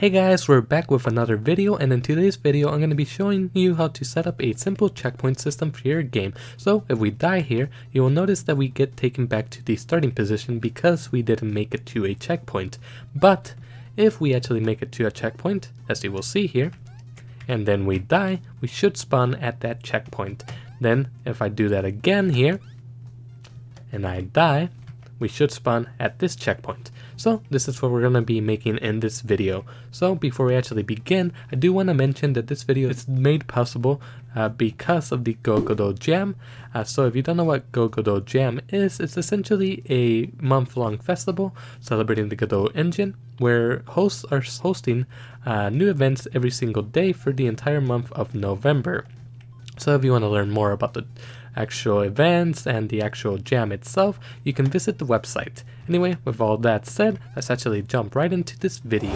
Hey guys, we're back with another video, and in today's video I'm going to be showing you how to set up a simple checkpoint system for your game. So if we die here, you will notice that we get taken back to the starting position because we didn't make it to a checkpoint. But if we actually make it to a checkpoint, as you will see here, and then we die, we should spawn at that checkpoint. Then if I do that again here, and I die, we should spawn at this checkpoint. So this is what we're going to be making in this video. So before we actually begin, I do want to mention that this video is made possible because of the Go Godot Jam. So if you don't know what Go Godot Jam is, it's essentially a month-long festival celebrating the Godot engine, where hosts are hosting new events every single day for the entire month of November. So if you want to learn more about the actual events and the actual jam itself, you can visit the website. Anyway, with all that said, let's actually jump right into this video.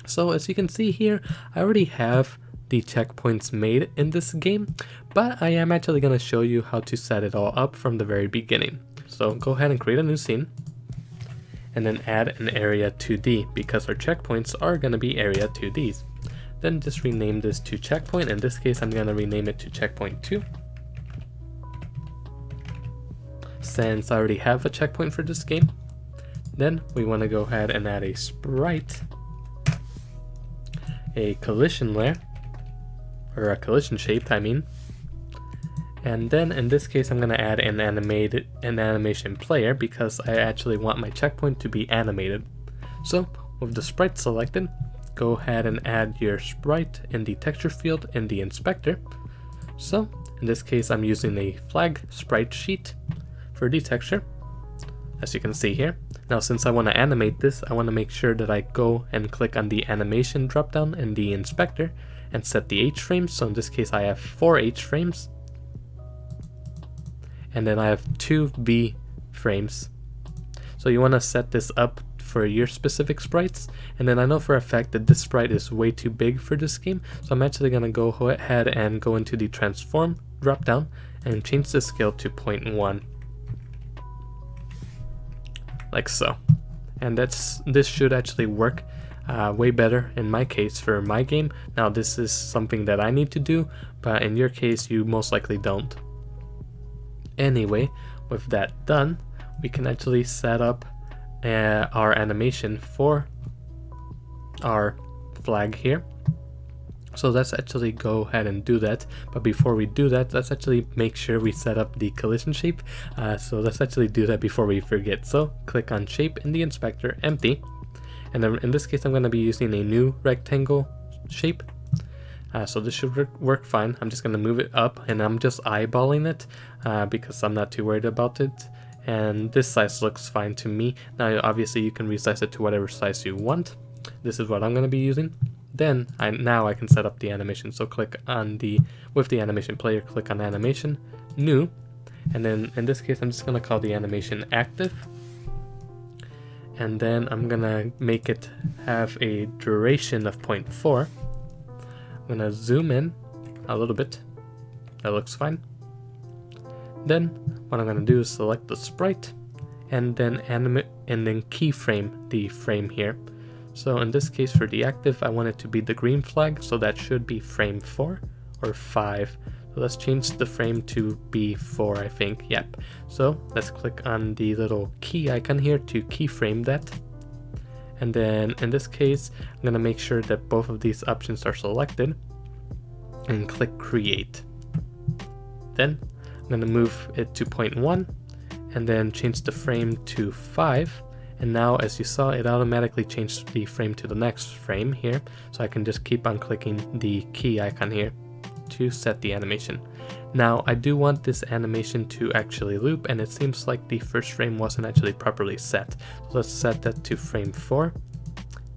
So as you can see here, I already have the checkpoints made in this game, but I am actually going to show you how to set it all up from the very beginning. So go ahead and create a new scene, and then add an area 2D, because our checkpoints are going to be area 2Ds. Then just rename this to checkpoint. In this case, I'm going to rename it to checkpoint 2. Since I already have a checkpoint for this game, then we want to go ahead and add a sprite, a collision layer, or a collision shape, I mean. And then in this case, I'm going to add an animation player, because I actually want my checkpoint to be animated. So with the sprite selected, go ahead and add your sprite in the texture field in the inspector. So in this case, I'm using a flag sprite sheet for the texture, as you can see here. Now since I want to animate this, I want to make sure that I go and click on the animation dropdown in the inspector and set the H frames. So in this case, I have 4 H frames, and then I have 2 V frames. So you want to set this up for your specific sprites. And then I know for a fact that this sprite is way too big for this game, so I'm actually going to go ahead and go into the transform dropdown and change the scale to 0.1, like so. And this should actually work way better in my case for my game. Now this is something that I need to do, but in your case you most likely don't. Anyway, with that done, we can actually set up our animation for our flag here. So let's actually go ahead and do that. But before we do that, let's actually make sure we set up the collision shape. So let's actually do that before we forget. So click on shape in the inspector, empty. And then in this case, I'm going to be using a new rectangle shape. So this should work fine. I'm just going to move it up, and I'm just eyeballing it because I'm not too worried about it. And this size looks fine to me. Now obviously you can resize it to whatever size you want. This is what I'm going to be using. Then now I can set up the animation. So click on with the animation player, click on animation, new, and then in this case I'm just going to call the animation active. And then I'm going to make it have a duration of 0.4. I'm going to zoom in a little bit. That looks fine. Then what I'm going to do is select the sprite and then animate and then keyframe the frame here. So in this case, for the active, I want it to be the green flag, so that should be frame 4 or 5. So let's change the frame to be 4, I think. Yep. So let's click on the little key icon here to keyframe that. And then in this case, I'm going to make sure that both of these options are selected and click create. Then I'm going to move it to 0.1 and then change the frame to 5. And now as you saw, it automatically changed the frame to the next frame here. So I can just keep on clicking the key icon here to set the animation. Now I do want this animation to actually loop, and it seems like the first frame wasn't actually properly set. So let's set that to frame 4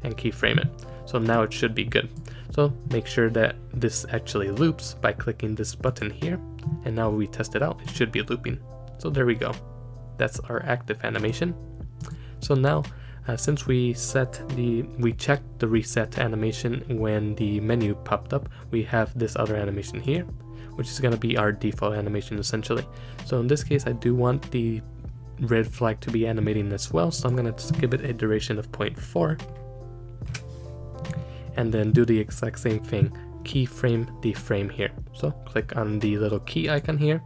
and keyframe it. So now it should be good. So make sure that this actually loops by clicking this button here. And now we test it out, it should be looping. So there we go. That's our active animation. So now, since we checked the reset animation when the menu popped up, we have this other animation here, which is going to be our default animation essentially. So in this case, I do want the red flag to be animating as well, so I'm going to give it a duration of 0.4. And then do the exact same thing, keyframe deframe here. So click on the little key icon here,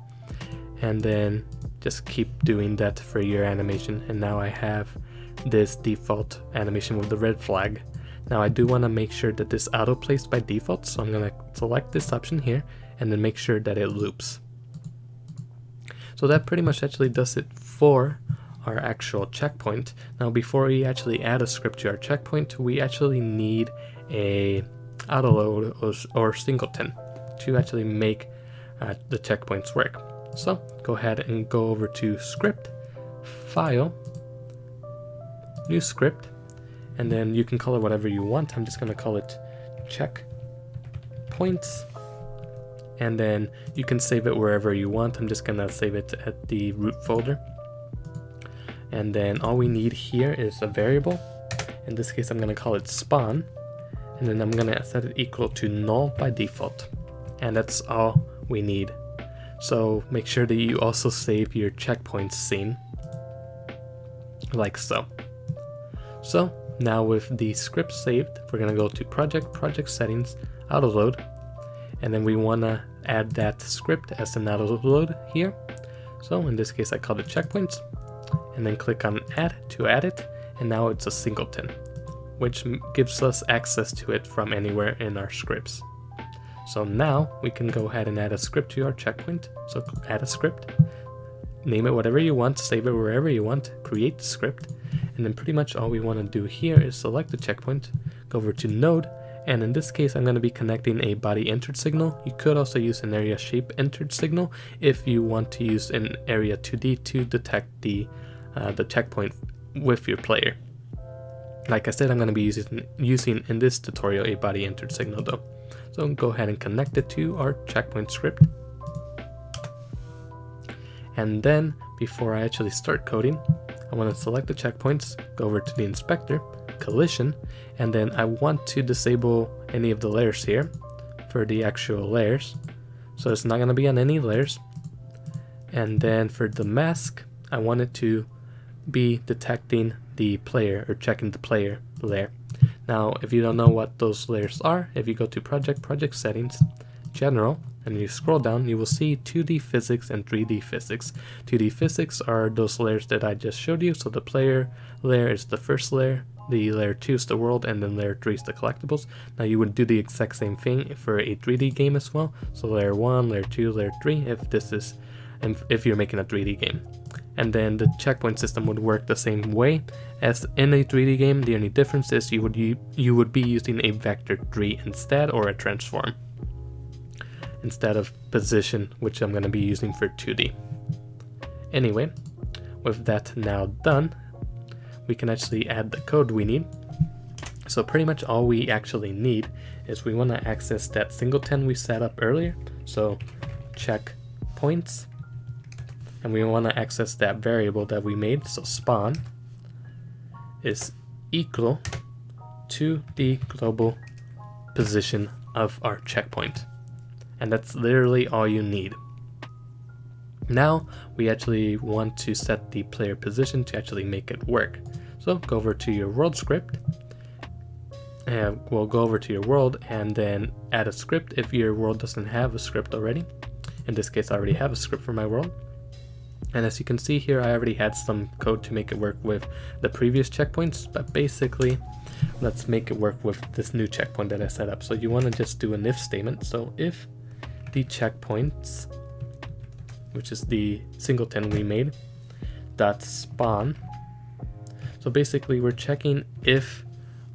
and then just keep doing that for your animation. And now I have this default animation with the red flag. Now I do want to make sure that this auto plays by default, so I'm going to select this option here and then make sure that it loops. So that pretty much actually does it for our actual checkpoint. Now before we actually add a script to our checkpoint, we actually need a autoload or singleton to actually make the checkpoints work. So go ahead and go over to Script, File, New Script, and then you can call it whatever you want. I'm just going to call it Checkpoints, and then you can save it wherever you want. I'm just going to save it at the root folder. And then all we need here is a variable. In this case, I'm going to call it spawn, and then I'm going to set it equal to null by default. And that's all we need. So make sure that you also save your checkpoints scene, like so. So now with the script saved, we're going to go to Project Settings, Autoload, and then we want to add that script as an autoload here. So in this case, I call it checkpoints, and then click on Add to add it, and now it's a singleton, which gives us access to it from anywhere in our scripts. So now we can go ahead and add a script to our checkpoint. So add a script, name it whatever you want, save it wherever you want, create the script, and then pretty much all we want to do here is select the checkpoint, go over to Node, and in this case I'm going to be connecting a body entered signal. You could also use an area shape entered signal if you want to use an area 2D to detect the checkpoint with your player. Like I said, I'm going to be using in this tutorial a body entered signal though. So go ahead and connect it to our checkpoint script. And then before I actually start coding, I want to select the checkpoints, go over to the inspector, collision, and then I want to disable any of the layers here for the actual layers. So it's not going to be on any layers. And then for the mask, I want it to be detecting the player or checking the player layer. Now, if you don't know what those layers are, if you go to Project Settings, General, and you scroll down, you will see 2D Physics and 3D Physics. 2D Physics are those layers that I just showed you. So the player layer is the first layer, the layer 2 is the world, and then layer 3 is the collectibles. Now you would do the exact same thing for a 3D game as well. So layer 1, layer 2, layer 3, if you're making a 3D game. And then the checkpoint system would work the same way as in a 3D game. The only difference is you would be using a vector 3 instead, or a transform, instead of position, which I'm going to be using for 2D. Anyway, with that now done, we can actually add the code we need. So pretty much all we actually need is we want to access that singleton we set up earlier. So checkpoints. And we want to access that variable that we made, so spawn is equal to the global position of our checkpoint. And that's literally all you need. Now we actually want to set the player position to actually make it work. So go over to your world script, and we'll go over to your world and then add a script if your world doesn't have a script already. In this case, I already have a script for my world. And as you can see here, I already had some code to make it work with the previous checkpoints, but basically, let's make it work with this new checkpoint that I set up. So you want to just do an if statement. So if the checkpoints, which is the singleton we made, dot spawn. So basically, we're checking if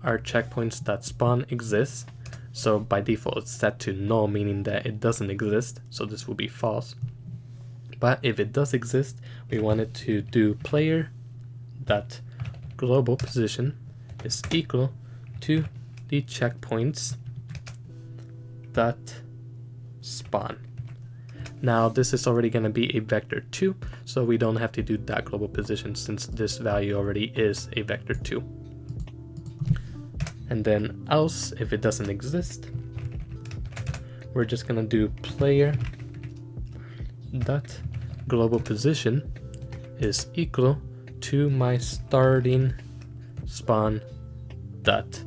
our checkpoints dot spawn exists. So by default, it's set to null, meaning that it doesn't exist. So this will be false. But if it does exist, we want it to do player dot global position is equal to the checkpoints dot spawn. Now this is already going to be a vector 2, so we don't have to do dot global position since this value already is a vector 2. And then else, if it doesn't exist, we're just going to do player dot global position is equal to my starting spawn dot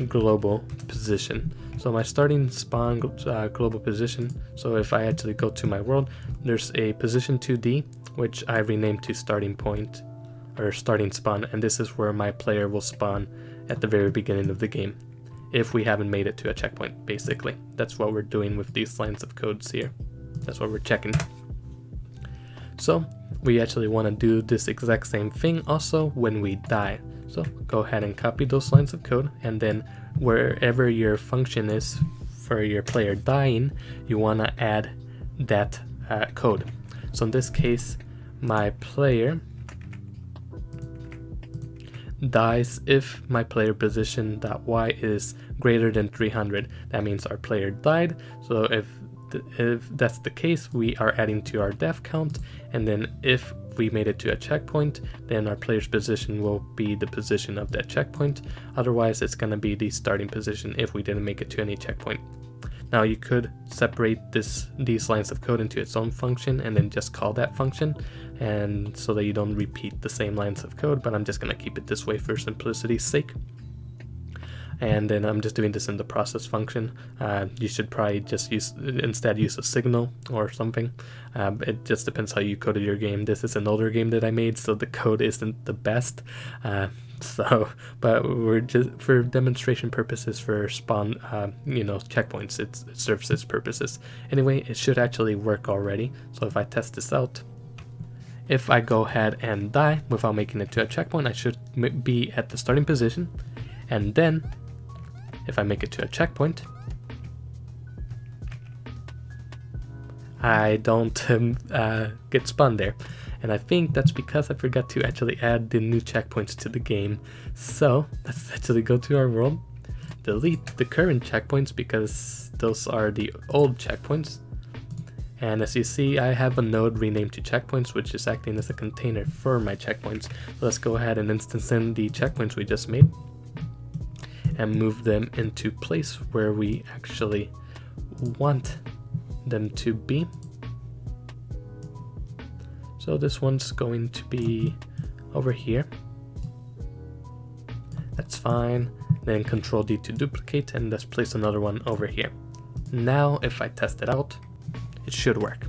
global position. So my starting spawn global position, so if I actually go to my world, there's a position 2D, which I renamed to starting point or starting spawn, and this is where my player will spawn at the very beginning of the game if we haven't made it to a checkpoint. Basically, that's what we're doing with these lines of codes here. That's what we're checking. So we actually want to do this exact same thing also when we die. So go ahead and copy those lines of code, and then wherever your function is for your player dying, you want to add that code. So in this case, my player dies if my player position .y is greater than 300. That means our player died. So if that's the case, we are adding to our death count, and then if we made it to a checkpoint, then our player's position will be the position of that checkpoint. Otherwise, it's going to be the starting position if we didn't make it to any checkpoint. Now you could separate these lines of code into its own function and then just call that function, and so that you don't repeat the same lines of code, but I'm just going to keep it this way for simplicity's sake. And then I'm just doing this in the process function. You should probably just instead use a signal or something. It just depends how you coded your game. This is an older game that I made, so the code isn't the best. But we're just, for demonstration purposes, for spawn, checkpoints, it serves its purposes. Anyway, it should actually work already. So if I test this out, if I go ahead and die without making it to a checkpoint, I should be at the starting position. And then, if I make it to a checkpoint, I don't get spun there. And I think that's because I forgot to actually add the new checkpoints to the game. So let's actually go to our world, delete the current checkpoints because those are the old checkpoints. And as you see, I have a node renamed to checkpoints, which is acting as a container for my checkpoints. So let's go ahead and instance in the checkpoints we just made and move them into place where we actually want them to be. So this one's going to be over here. That's fine. Then Control D to duplicate, and let's place another one over here. Now if I test it out, it should work.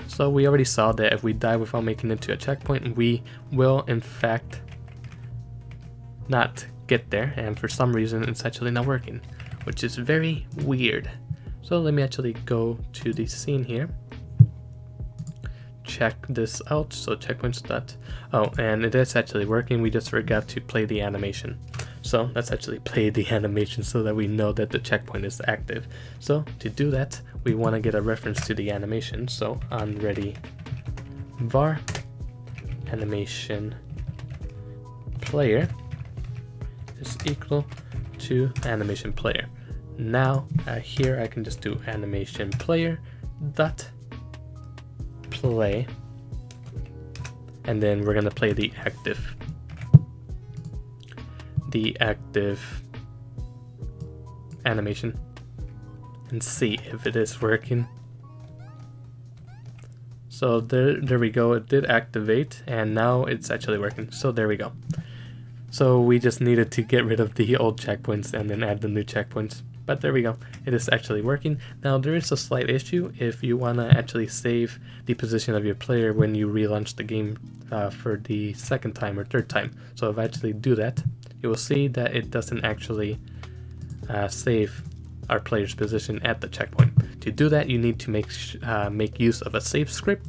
So we already saw that if we die without making it to a checkpoint, we will in fact not get there, and for some reason it's actually not working, which is very weird. So let me actually go to the scene here, check this out. So checkpoints dot, oh, and it is actually working. We just forgot to play the animation. So let's actually play the animation so that we know that the checkpoint is active. So to do that, we want to get a reference to the animation. So on ready var animation player is equal to animation player. Now here I can just do animation player dot play, and then we're gonna play the active animation and see if it is working. So there we go, it did activate, and now it's actually working. So there we go. So we just needed to get rid of the old checkpoints and then add the new checkpoints. But there we go, it is actually working. Now there is a slight issue if you want to actually save the position of your player when you relaunch the game for the second time or third time. So if I actually do that, you will see that it doesn't actually save our player's position at the checkpoint. To do that, you need to make use of a save script,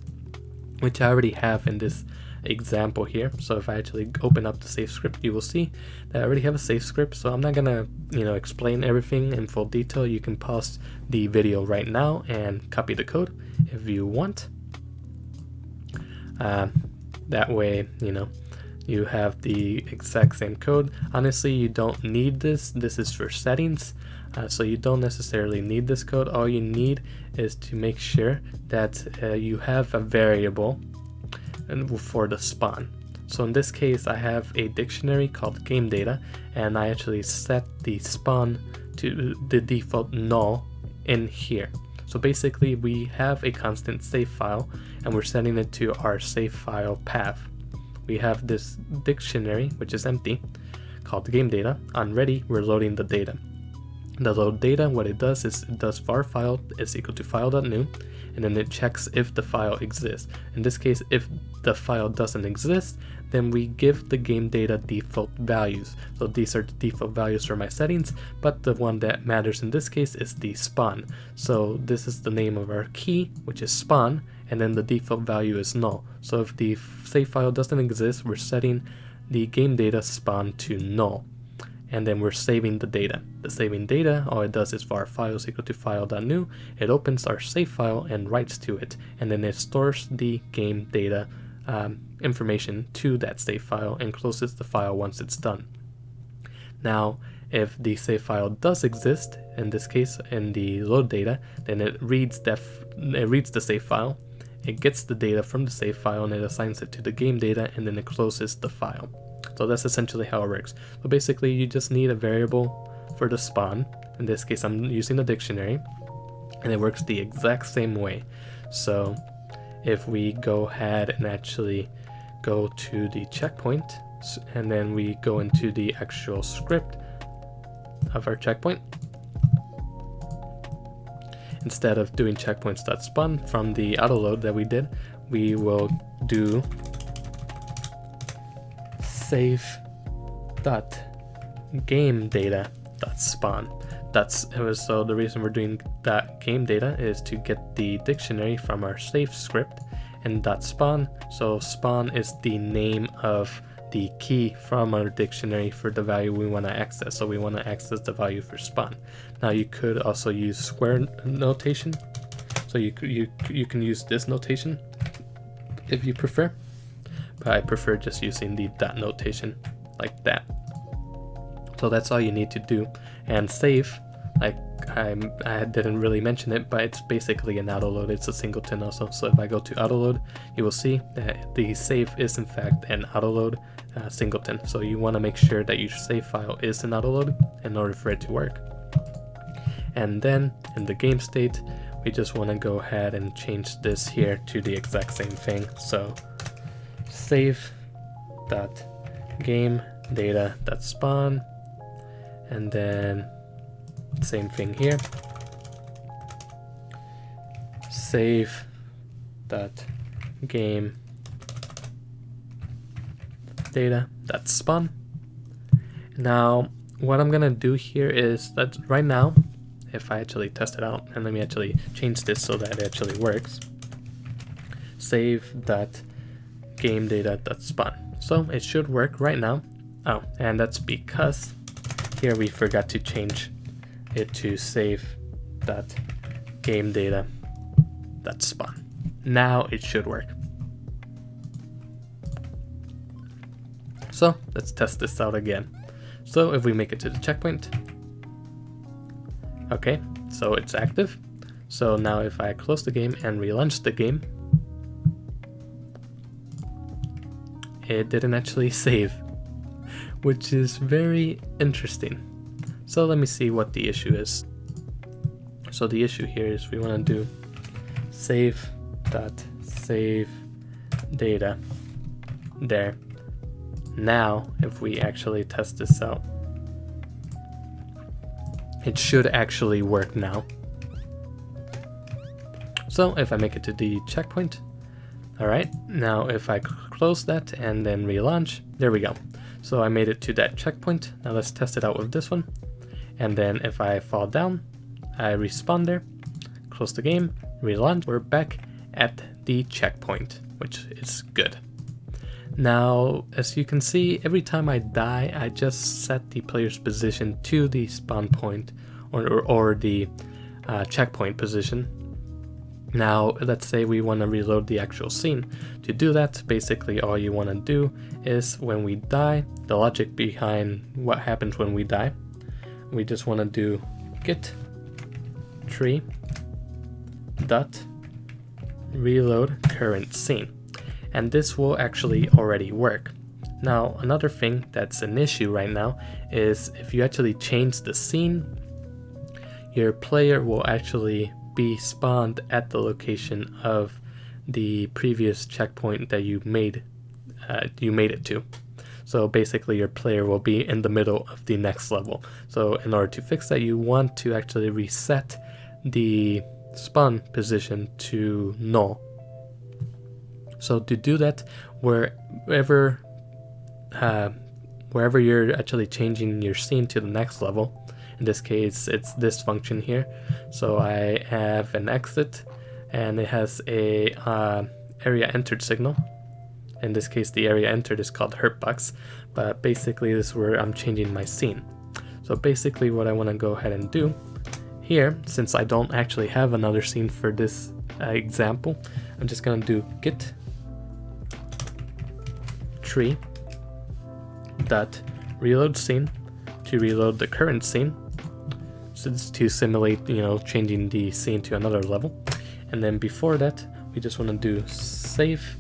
which I already have in this example here. So if I actually open up the save script, you will see that I already have a save script. So I'm not gonna explain everything in full detail. You can pause the video right now and copy the code if you want. That way you have the exact same code. Honestly, you don't need this. This is for settings, so you don't necessarily need this code. All you need is to make sure that you have a variable and for the spawn. So in this case, I have a dictionary called game data, and I actually set the spawn to the default null in here. So basically we have a constant save file and we're setting it to our save file path. We have this dictionary, which is empty, called game data. On ready, we're loading the data. The load data, what it does is it does var file is equal to file.new, and then it checks if the file exists. In this case, if the file doesn't exist, then we give the game data default values. So these are the default values for my settings, but the one that matters in this case is the spawn. So this is the name of our key, which is spawn, and then the default value is null. So if the save file doesn't exist, we're setting the game data spawn to null. And then we're saving the data. The saving data, all it does is var file is equal to file.new. It opens our save file and writes to it, and then it stores the game data information to that save file and closes the file once it's done. Now, if the save file does exist, in this case in the load data, then it reads the save file, it gets the data from the save file and it assigns it to the game data, and then it closes the file. So that's essentially how it works. So basically you just need a variable for the spawn. In this case I'm using a dictionary, and it works the exact same way. So if we go ahead and actually go to the checkpoint, and then we go into the actual script of our checkpoint, instead of doing checkpoints.spawn from the autoload that we did, we will do save.gameData.spawn. So the reason we're doing that game data is to get the dictionary from our save script, and .spawn. So spawn is the name of the key from our dictionary for the value we want to access. So we want to access the value for spawn. Now you could also use square notation. So you can use this notation if you prefer. But I prefer just using the dot notation like that. So that's all you need to do. And save, like I didn't really mention it, but it's basically an autoload. It's a singleton also. So if I go to autoload, you will see that the save is in fact an autoload singleton. So you want to make sure that your save file is an autoload in order for it to work. And then in the game state, we just want to go ahead and change this here to the exact same thing. So save.gameData.spawn, and then same thing here, save.gameData.spawn. Now what I'm gonna do here is that right now, if I actually test it out, and let me actually change this so that it actually works, save.gameData.spawn. So it should work right now. Oh, and that's because here we forgot to change it to save.gameData.spawn. Now it should work. So let's test this out again. So if we make it to the checkpoint, okay, so it's active. So now if I close the game and relaunch the game, it didn't actually save, which is very interesting. So let me see what the issue is. So the issue here is we want to do save.saveData there. Now if we actually test this out, it should actually work now. So if I make it to the checkpoint, alright, now if I close that and then relaunch, there we go. So I made it to that checkpoint. Now let's test it out with this one. And then if I fall down, I respawn there, close the game, relaunch, we're back at the checkpoint, which is good. Now, as you can see, every time I die, I just set the player's position to the spawn point or the checkpoint position. Now, let's say we want to reload the actual scene. To do that, basically all you want to do is when we die, the logic behind what happens when we die, we just want to do git tree dot reload current scene. And this will actually already work. Now, another thing that's an issue right now is if you actually change the scene, your player will actually be spawned at the location of the previous checkpoint that you made it to. So basically your player will be in the middle of the next level. So in order to fix that, you want to actually reset the spawn position to null. So to do that, wherever you're actually changing your scene to the next level, in this case it's this function here. So I have an exit and it has a area entered signal. In this case the area entered is called hurtbox, but basically this is where I'm changing my scene. So basically what I want to go ahead and do here, since I don't actually have another scene for this example, I'm just going to do git tree dot reload scene to reload the current scene. So this is to simulate, changing the scene to another level. And then before that, we just want to do save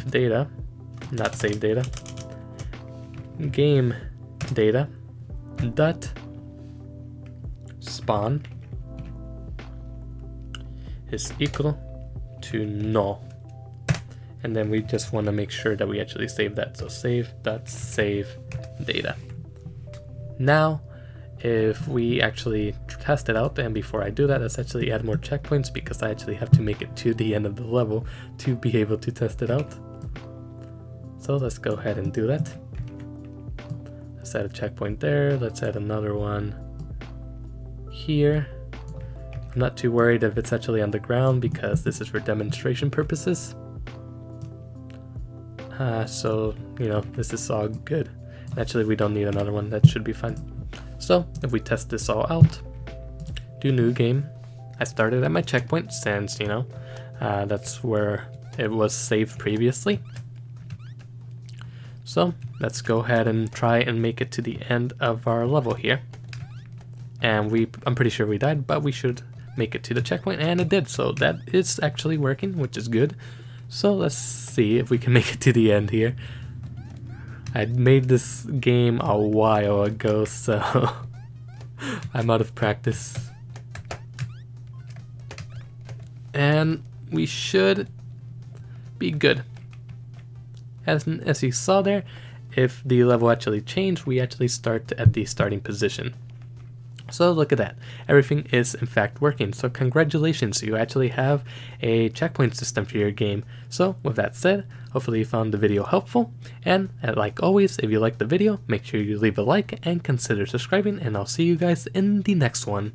data, not save data, game data dot spawn is equal to null. And then we just want to make sure that we actually save that. So save data. Now if we actually test it out, and before I do that, let's actually add more checkpoints because I actually have to make it to the end of the level to be able to test it out. So let's go ahead and do that. Let's add a checkpoint there. Let's add another one here. I'm not too worried if it's actually on the ground because this is for demonstration purposes. So this is all good. Actually, we don't need another one. That should be fine. So if we test this all out, do new game. I started at my checkpoint since, that's where it was saved previously. So let's go ahead and try and make it to the end of our level here. And I'm pretty sure we died, but we should make it to the checkpoint, and it did. So that is actually working, which is good. So let's see if we can make it to the end here. I made this game a while ago, so I'm out of practice. And we should be good. As you saw there, if the level actually changed, we actually start at the starting position. So look at that. Everything is in fact working. So congratulations, you actually have a checkpoint system for your game. So with that said, hopefully you found the video helpful. And like always, if you liked the video, make sure you leave a like and consider subscribing, and I'll see you guys in the next one.